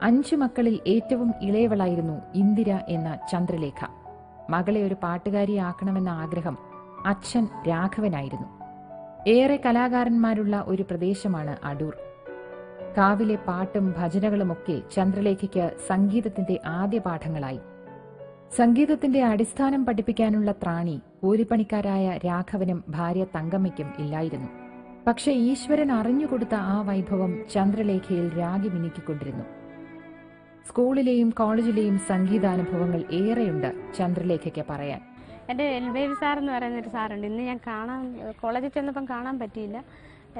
5 മക്കളിൽ ഏറ്റവും ഇളയവളായിരുന്നു ഇന്ദിര എന്ന ചന്ദ്രലേഖ. മകളെ ഒരു പാട്ടുകാരിയാക്കണമെന്ന ആഗ്രഹം അച്ഛൻ രാഘവനായിരുന്നു. ഏറെ കലാകാരന്മാരുള്ള ഒരു പ്രദേശമാണ് അടൂർ. കാവിലെ പാട്ടും ഭജനകളുമൊക്കെ ചന്ദ്രലേഖയ്ക്ക് സംഗീതത്തിന്റെ ആദ്യ പാഠങ്ങളായി. സംഗീതത്തിന്റെ അടിസ്ഥാനം പഠിപ്പിക്കാനുള്ള ത്രാണി കൂലിപ്പണിക്കാരായ രാഘവനും ഭാര്യ തങ്കമ്മയ്ക്കും ഇല്ലായിരുന്നു. പക്ഷെ ഈശ്വരൻ അറിഞ്ഞുകൊടുത്ത ആ വൈഭവം ചന്ദ്രലേഖയിൽ രാഗി മിനുക്കിക്കൊണ്ടിരുന്നു. സ്കൂളിലെയും കോളേജിലെയും സംഗീതാനുഭവങ്ങൾ ഏറെയുണ്ട് ചന്ദ്രലേഖയ്ക്ക് പറയാൻ. എൻ്റെ എൽബേബി സാർ എന്ന് പറയുന്നൊരു സാറുണ്ട്. ഇന്ന് ഞാൻ കോളേജിൽ ചെന്നപ്പം കാണാൻ പറ്റിയില്ല.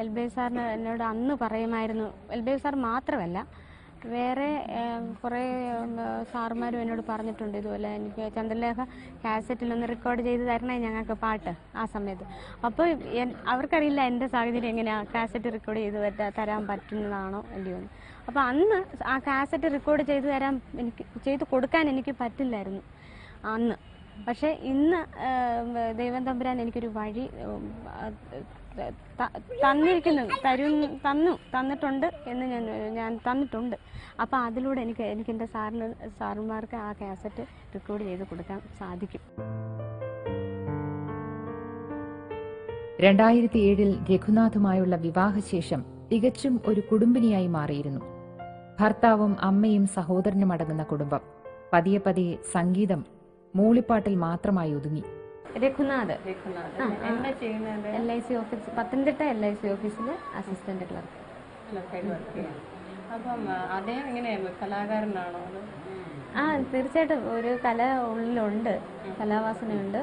എൽബേബി സാറിന് എന്നോട് അന്ന് പറയുമായിരുന്നു. എൽബേബി സാർ മാത്രമല്ല, വേറെ കുറേ സാറുമാരും എന്നോട് പറഞ്ഞിട്ടുണ്ട് ഇതുപോലെ, എനിക്ക് ചന്ദ്രലേഖ കാസറ്റിലൊന്ന് റെക്കോർഡ് ചെയ്ത് തരണേ ഞങ്ങൾക്ക് പാട്ട് ആ സമയത്ത്. അപ്പോൾ അവർക്കറിയില്ല എൻ്റെ സാഹചര്യം എങ്ങനെയാണ്, കാസറ്റ് റെക്കോർഡ് ചെയ്ത് തരാൻ പറ്റുന്നതാണോ അല്ലയോ. അപ്പോൾ അന്ന് ആ കാസറ്റ് റെക്കോർഡ് ചെയ്ത് കൊടുക്കാൻ എനിക്ക് പറ്റില്ലായിരുന്നു അന്ന്. പക്ഷേ ഇന്ന് ദൈവം തമ്പുരാൻ എനിക്കൊരു വഴി തന്നിട്ടുണ്ട് എന്ന് ഞാൻ തന്നിട്ടുണ്ട്. അപ്പോൾ അതിലൂടെ എനിക്ക് എൻ്റെ സാറുമാർക്ക് ആ കാസറ്റ് റെക്കോർഡ് ചെയ്ത് കൊടുക്കാൻ സാധിക്കും. 2007 രഘുനാഥുമായുള്ള വിവാഹശേഷം തികച്ചും ഒരു കുടുംബിനിയായി മാറിയിരുന്നു. ഭർത്താവും അമ്മയും സഹോദരനും അടങ്ങുന്ന കുടുംബം. പതിയെ പതിയെ സംഗീതം മൂളിപ്പാട്ടിൽ മാത്രമായി ഒതുങ്ങി. Raghunath LIC office, Pathanamthitta LIC ഓഫീസിൽ അസിസ്റ്റന്റ് ക്ലർക്ക്. അപ്പം അദ്ദേഹം എങ്ങനെയായിരുന്നു, കലാകാരനാണോ? തീർച്ചയായിട്ടും ഒരു കല ഉള്ളിലുണ്ട്, കലാവാസനയുണ്ട്.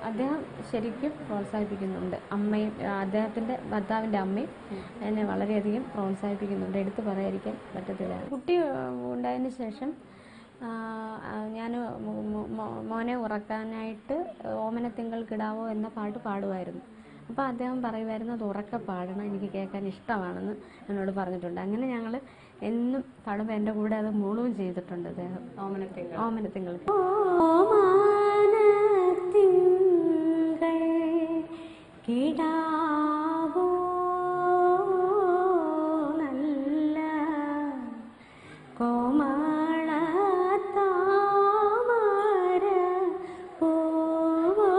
അദ്ദേഹം ശരിക്കും പ്രോത്സാഹിപ്പിക്കുന്നുണ്ട്. അമ്മയും അദ്ദേഹത്തിൻ്റെ ഭർത്താവിൻ്റെ അമ്മയും എന്നെ വളരെയധികം പ്രോത്സാഹിപ്പിക്കുന്നുണ്ട്. എടുത്തു പറയാതിരിക്കാൻ പറ്റത്തില്ല. കുട്ടി ഉണ്ടായതിന് ശേഷം ഞാൻ മോനെ ഉറക്കാനായിട്ട് ഓമനത്തിങ്കൾ കിടാവോ എന്ന പാട്ട് പാടുമായിരുന്നു. അപ്പോൾ അദ്ദേഹം പറയുമായിരുന്നു അത് ഉറക്കെ പാടണം, എനിക്ക് കേൾക്കാൻ ഇഷ്ടമാണെന്ന് എന്നോട് പറഞ്ഞിട്ടുണ്ട്. അങ്ങനെ ഞങ്ങൾ എന്നും പാടുമ്പോൾ എൻ്റെ കൂടെ അത് മൂളുകയും ചെയ്തിട്ടുണ്ട് അദ്ദേഹം. ഓമനത്തിങ്കൾ കിടാവോ നല്ല കോമള താമര പൂവോ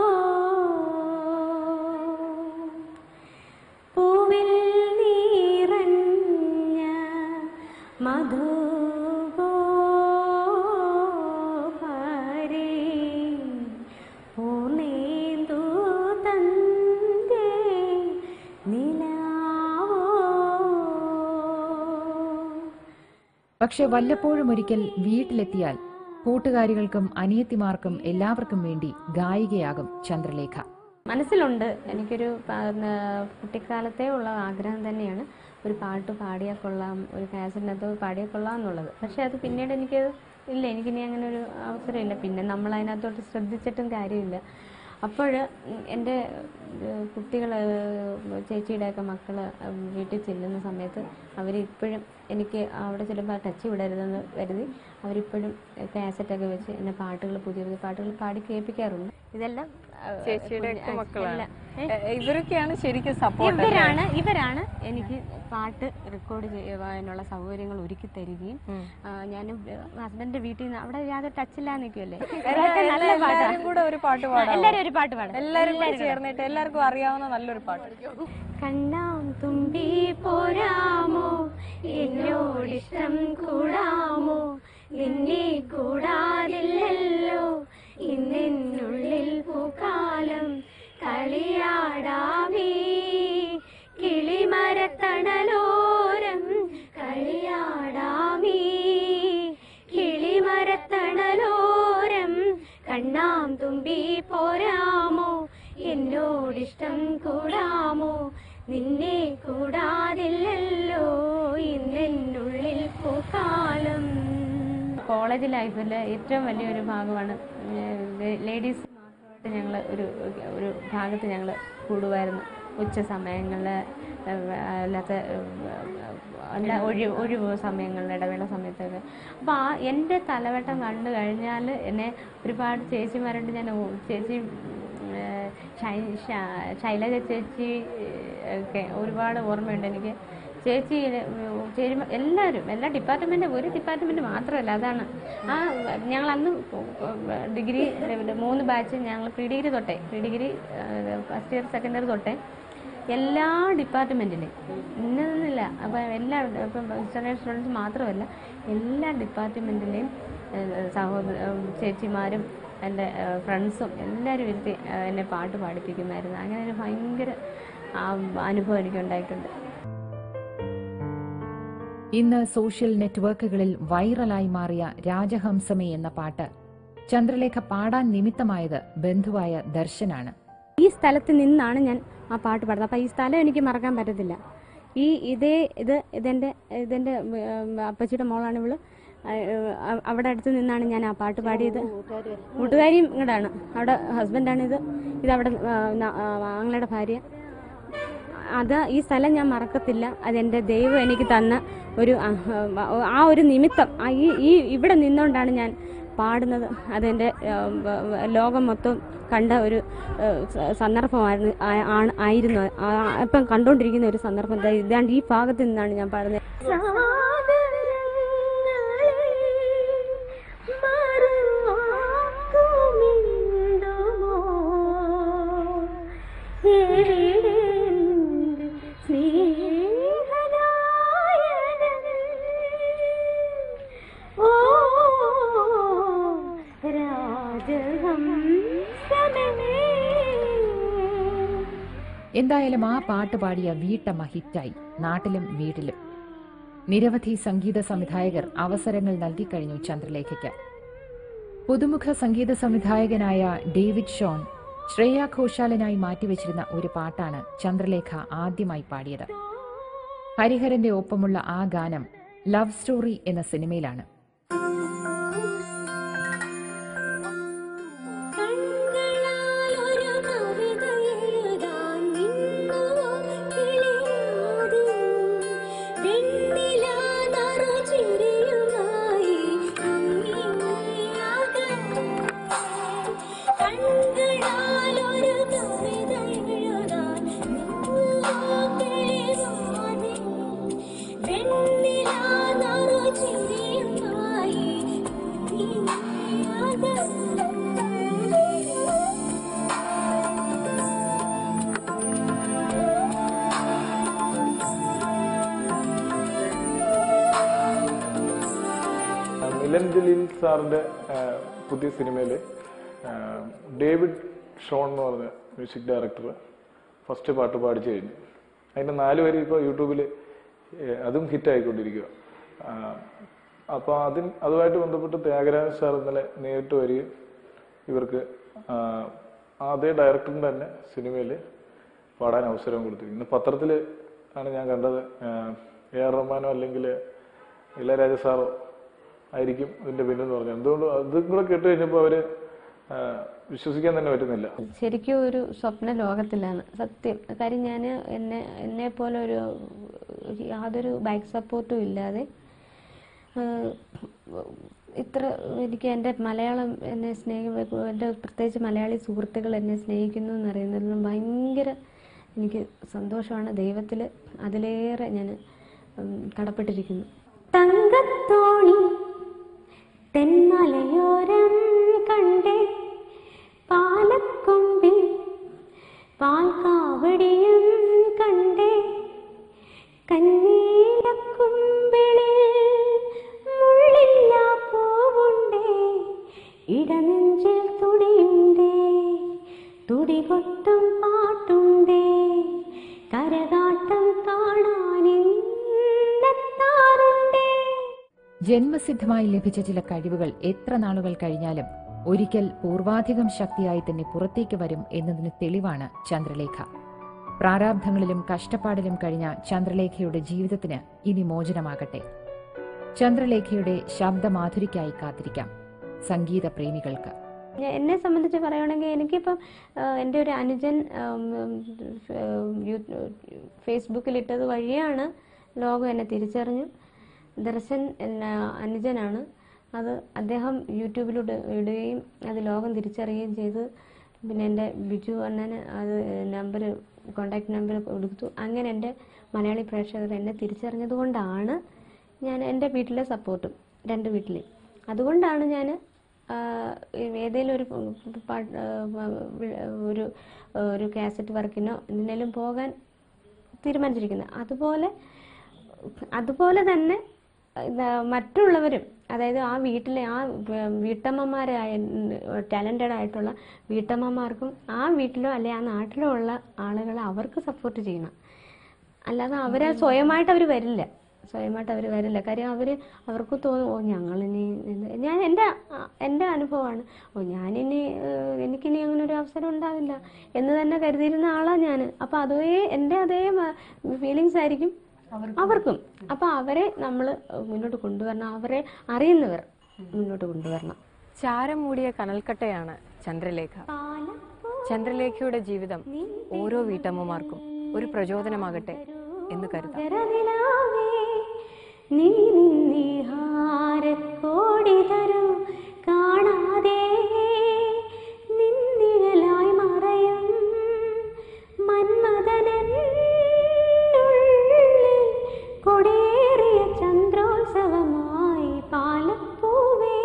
പൂവിൽ നിറഞ്ഞ മധുവോ ഹരേ പൂർണ്ണേന്ദു തന്റെ നിലാവോ. പക്ഷെ വല്ലപ്പോഴും ഒരിക്കൽ വീട്ടിലെത്തിയാൽ കൂട്ടുകാരികൾക്കും അനിയത്തിമാർക്കും എല്ലാവർക്കും വേണ്ടി ഗായികയാകും ചന്ദ്രലേഖ. മനസ്സിലുണ്ട് എനിക്കൊരു കുട്ടിക്കാലത്തേ ഉള്ള ആഗ്രഹം തന്നെയാണ് ഒരു പാട്ട് പാടിയാൽ കൊള്ളാം, ഒരു കാസറ്റിനകത്ത് പാടിയാൽ കൊള്ളാം എന്നുള്ളത്. പക്ഷെ അത് പിന്നീട് എനിക്കിനി അങ്ങനെ ഒരു അവസരമില്ല. പിന്നെ നമ്മൾ അതിനകത്തോട്ട് ശ്രദ്ധിച്ചിട്ടും കാര്യമില്ല. അപ്പോൾ എൻ്റെ കുട്ടികൾ, ചേച്ചിയുടെയൊക്കെ മക്കൾ വീട്ടിൽ ചെല്ലുന്ന സമയത്ത് അവരിപ്പോഴും എനിക്ക് അവിടെ ചെല്ലുമ്പോൾ ടച്ച് വിടരുതെന്ന് കരുതി അവരിപ്പോഴും കാസറ്റൊക്കെ വെച്ച് എന്നെ പുതിയ പുതിയ പാട്ടുകൾ പാടി കേൾപ്പിക്കാറുണ്ട്. ഇതെല്ലാം ചേച്ചിയുടെ മക്കളാണ്. ഇവരൊക്കെയാണ് ശരിക്കും സപ്പോർട്ട്. ഇവരാണ് എനിക്ക് പാട്ട് റെക്കോർഡ് ചെയ്യാനുള്ള സൗകര്യങ്ങൾ ഒരുക്കി തരികയും, ഞാൻ ഹസ്ബൻഡിന്റെ വീട്ടിൽ നിന്ന് അവിടെ യാതൊരു ടച്ചില്ലാന്ന് നിൽക്കുമല്ലേ, എല്ലാവരും കൂടെ ഒരു പാട്ട് പാടാം, എല്ലാവരും ഒരു പാട്ട് പാടും, എല്ലാവരും കൂടെ ചേർന്നിട്ട് എല്ലാവർക്കും അറിയാവുന്ന നല്ലൊരു പാട്ട്. കണ്ണാം തുമ്പി പോരാമോ, എന്നോടിഷ്ടം കൂടാമോ, നിന്നെ കൂടാതില്ലല്ലോ ഇന്നെന്നുള്ളിൽ പൂക്കാലം, കളിയാടാമേ കിളിമരത്തണലോരം, കളിയാടാമേ കിളിമരത്തണലോരം. കണ്ണാം തുമ്പി പോരാമോ, എന്നോടിഷ്ടം കൂടാമോ, നിന്നെ കൂടാതില്ലല്ലോ ഇന്നെന്നുള്ളിൽ പൂക്കാലം. കോളേജ് ലൈഫിൽ ഏറ്റവും വലിയൊരു ഭാഗമാണ് ലേഡീസ് മാത്രമായിട്ട് ഞങ്ങൾ ഒരു ഭാഗത്ത് ഞങ്ങൾ കൂടുമായിരുന്നു. ഉച്ച സമയങ്ങളിൽ, അല്ലാത്ത ഒഴിവ് സമയങ്ങളിൽ, ഇടവേള സമയത്തൊക്കെ. അപ്പോൾ എൻ്റെ തലവട്ടം കണ്ടു കഴിഞ്ഞാൽ എന്നെ ഒരുപാട് ചേച്ചിമാരുണ്ട്. ഞാൻ ചേച്ചി ശൈലജ ചേച്ചി ഒക്കെ ഒരുപാട് ഓർമ്മയുണ്ട് എനിക്ക്. ചേച്ചി ചേരുമ്പോൾ എല്ലാവരും എല്ലാ ഡിപ്പാർട്ട്മെൻറ്റും ഒരു ഡിപ്പാർട്ട്മെൻറ്റ് മാത്രമല്ല, അതാണ് ആ ഞങ്ങൾ അന്ന് ഡിഗ്രി 3 ബാച്ച് ഞങ്ങൾ pre degree first year second year തൊട്ടേ എല്ലാ ഡിപ്പാർട്ട്മെൻറ്റിലും ഇന്നതൊന്നുമില്ല. അപ്പം എല്ലാ ഇപ്പം വെസ്റ്റേൺ സ്റ്റുഡൻസ് മാത്രമല്ല, എല്ലാ ഡിപ്പാർട്ട്മെൻറ്റിലെയും ചേച്ചിമാരും എൻ്റെ ഫ്രണ്ട്സും എല്ലാവരും ഇരുത്തി എന്നെ പാട്ട് പാടിപ്പിക്കുമായിരുന്നു. അങ്ങനെ ഒരു ഭയങ്കര അനുഭവം എനിക്കുണ്ടായിട്ടുണ്ട്. ഇന്ന് സോഷ്യൽ നെറ്റ്വർക്കുകളിൽ വൈറലായി മാറിയ രാജഹംസമേ എന്ന പാട്ട് ചന്ദ്രലേഖ പാടാൻ നിമിത്തമായത് ബന്ധുവായ ദർശനാണ്. ഈ സ്ഥലത്ത് നിന്നാണ് ഞാൻ ആ പാട്ട് പാടുന്നത്. അപ്പം ഈ സ്ഥലം എനിക്ക് മറക്കാൻ പറ്റത്തില്ല. ഇതെൻ്റെ അപ്പച്ചിയുടെ മോളാണ് ഇവള്. അവിടെ അടുത്ത് നിന്നാണ് ഞാൻ ആ പാട്ട് പാടിയത്. കൂട്ടുകാരിയും ഇങ്ങോട്ടാണ്, അവിടെ ഹസ്ബൻഡാണ്. ഇതവിടെ ആങ്ങളുടെ ഭാര്യ. ഈ സ്ഥലം ഞാൻ മറക്കത്തില്ല. അതെൻ്റെ ദൈവം എനിക്ക് തന്ന ഒരു നിമിത്തം. ഇവിടെ നിന്നുകൊണ്ടാണ് ഞാൻ പാടുന്നത്. അതെൻ്റെ ലോകം മൊത്തം കണ്ട ഒരു സന്ദർഭമായിരുന്നു. ഇപ്പം കണ്ടുകൊണ്ടിരിക്കുന്ന ഒരു സന്ദർഭം. ഇതാണ്ട് ഈ ഭാഗത്ത് നിന്നാണ് ഞാൻ പാടുന്നത്. എന്തായാലും ആ പാട്ട് പാടിയ വീട്ടമ്മ ഹിറ്റായി നാട്ടിലും വീട്ടിലും. നിരവധി സംഗീത സംവിധായകർ അവസരങ്ങൾ നൽകിക്കഴിഞ്ഞു ചന്ദ്രലേഖയ്ക്ക്. പുതുമുഖ സംഗീത സംവിധായകനായ ഡേവിഡ് ഷോൺ ശ്രേയ ഘോഷാലിനായി മാറ്റിവെച്ചിരുന്ന ഒരു പാട്ടാണ് ചന്ദ്രലേഖ ആദ്യമായി പാടിയത്. ഹരിഹരന്റെ ഒപ്പമുള്ള ആ ഗാനം ലവ് സ്റ്റോറി എന്ന സിനിമയിലാണ്. മിലൻ ജലീൽ സാറിന്റെ പുതിയ സിനിമയിൽ ഡേവിഡ് ഷോൺ എന്ന് പറഞ്ഞ മ്യൂസിക് ഡയറക്ടർ ഫസ്റ്റ് പാട്ട് പാടിച്ചു കഴിഞ്ഞു. അതിന്റെ 4 വരി ഇപ്പോൾ യൂട്യൂബിൽ അതും ഹിറ്റായിക്കൊണ്ടിരിക്കുക. അപ്പോൾ അതുമായിട്ട് ബന്ധപ്പെട്ട് ത്യാഗരാജൻ സാർ ഇന്നലെ നേരിട്ട് വരികയും ഇവർക്ക് അതേ ഡയറക്ടറിന്റെ തന്നെ സിനിമയിൽ പാടാൻ അവസരം കൊടുത്തിരിക്കുന്നു. ഇന്ന് പത്രത്തിൽ ആണ് ഞാൻ കണ്ടത്. AR റഹ്മാനോ അല്ലെങ്കിൽ ഇളയരാജ സാറോ ആയിരിക്കും ഇതിന്റെ പിന്നെന്ന് പറഞ്ഞു. എന്തുകൊണ്ട് അതും കൂടെ കേട്ട് കഴിഞ്ഞപ്പോൾ അവര് വിശ്വസിക്കാൻ തന്നെ പറ്റുന്നില്ല. ശരിക്കും ഒരു സ്വപ്ന ലോകത്തിലാണ് സത്യം. കാര്യം ഞാൻ എന്നെ പോലെ യാതൊരു ബാക്ക് സപ്പോർട്ടും ഇല്ലാതെ ഇത്ര എനിക്ക് എൻ്റെ മലയാളം എന്നെ എൻ്റെ പ്രത്യേകിച്ച് മലയാളി സുഹൃത്തുക്കൾ എന്നെ സ്നേഹിക്കുന്നു എന്നറിയുന്നതിലും ഭയങ്കര എനിക്ക് സന്തോഷമാണ്. ദൈവത്തിൽ അതിലേറെ ഞാൻ കടപ്പെട്ടിരിക്കുന്നു. തങ്കത്തോണി തെന്മലയോരം കണ്ടേ, പാലക്കൊമ്പിൽ പാൽക്കാവടിയും കണ്ടേ, കന്നീലക്കുമ്പിളിൽ മുള്ളില്ല പൂവുണ്ടേ, ഇടനെഞ്ചിൽ തുടിയുണ്ടേ, തുടികൊട്ടും പാട്ടുണ്ടേ, കരകാട്ടം കാണാനെത്താറുണ്ടേ. ജന്മസിദ്ധമായി ലഭിച്ച ചില കഴിവുകൾ എത്ര നാളുകൾ കഴിഞ്ഞാലും ഒരിക്കൽ പൂർവാധികം ശക്തിയായി തന്നെ പുറത്തേക്ക് വരും എന്നതിന് തെളിവാണ് ചന്ദ്രലേഖ. പ്രാരാബ്ധങ്ങളിലും കഷ്ടപ്പാടിലും കഴിഞ്ഞ ചന്ദ്രലേഖയുടെ ജീവിതത്തിന് ഇനി മോചനമാകട്ടെ. ചന്ദ്രലേഖയുടെ ശബ്ദമാധുരിക്കായി കാത്തിരിക്കാം സംഗീത പ്രേമികൾക്ക്. എന്നെ സംബന്ധിച്ച് പറയുകയാണെങ്കിൽ എനിക്കിപ്പം എൻ്റെ ഒരു അനുജൻ ഫേസ്ബുക്കിലിട്ടത് വഴിയാണ് ലോകം എന്നെ തിരിച്ചറിഞ്ഞു. ദർശൻ അനുജനാണ്. അത് അദ്ദേഹം യൂട്യൂബിലൂടെ ഇടുകയും അത് ലോകം തിരിച്ചറിയുകയും ചെയ്ത്. പിന്നെ എൻ്റെ ബിജു അണ്ണന് അത് നമ്പർ കോണ്ടാക്ട് നമ്പർ കൊടുത്തു. അങ്ങനെ എൻ്റെ മലയാളി പ്രേക്ഷകർ എന്നെ തിരിച്ചറിഞ്ഞത് കൊണ്ടാണ് ഞാൻ എൻ്റെ വീട്ടിലെ സപ്പോർട്ടും 2 വീട്ടിൽ അതുകൊണ്ടാണ് ഞാൻ ഏതെങ്കിലും ഒരു കാസറ്റ് വർക്കിനോ എന്തിനേലും പോകാൻ തീരുമാനിച്ചിരിക്കുന്നത്. അതുപോലെ തന്നെ മറ്റുള്ളവരും, അതായത് ആ വീട്ടിലെ ആ വീട്ടമ്മമാരായ ടാലൻറ്റഡ് ആയിട്ടുള്ള വീട്ടമ്മമാർക്കും ആ വീട്ടിലോ അല്ലെ ആ നാട്ടിലോ ഉള്ള ആളുകളെ അവർക്ക് സപ്പോർട്ട് ചെയ്യണം. അല്ലാതെ അവരെ സ്വയമായിട്ട് അവർ വരില്ല. കാര്യം അവർക്ക് തോന്നും, ഓ ഞങ്ങളിനി ഞാൻ എൻ്റെ അനുഭവമാണ്, എനിക്കിനി അങ്ങനെ ഒരു അവസരം ഉണ്ടാവില്ല എന്ന് തന്നെ കരുതിയിരുന്ന ആളാണ് ഞാൻ. അപ്പം എൻ്റെ അതേ ഫീലിങ്സ് ആയിരിക്കും അവർക്കും. അപ്പം അവരെ നമ്മൾ മുന്നോട്ട് കൊണ്ടുവരണം, അവരെ അറിയുന്നവർ മുന്നോട്ട് കൊണ്ടുവരണം. ചാരം മൂടിയ കനൽക്കട്ടയാണ് ചന്ദ്രലേഖ. ചന്ദ്രലേഖയുടെ ജീവിതം ഓരോ വീട്ടമ്മമാർക്കും ഒരു പ്രചോദനമാകട്ടെ എന്ന് കരുതാം. കാണാതെ നിന്നിഴലായി മറയും കൊടേറിയ ചന്ദ്രോത്സവമായി പാലപ്പൂവേ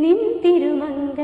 നിൻ തിരുമംഗ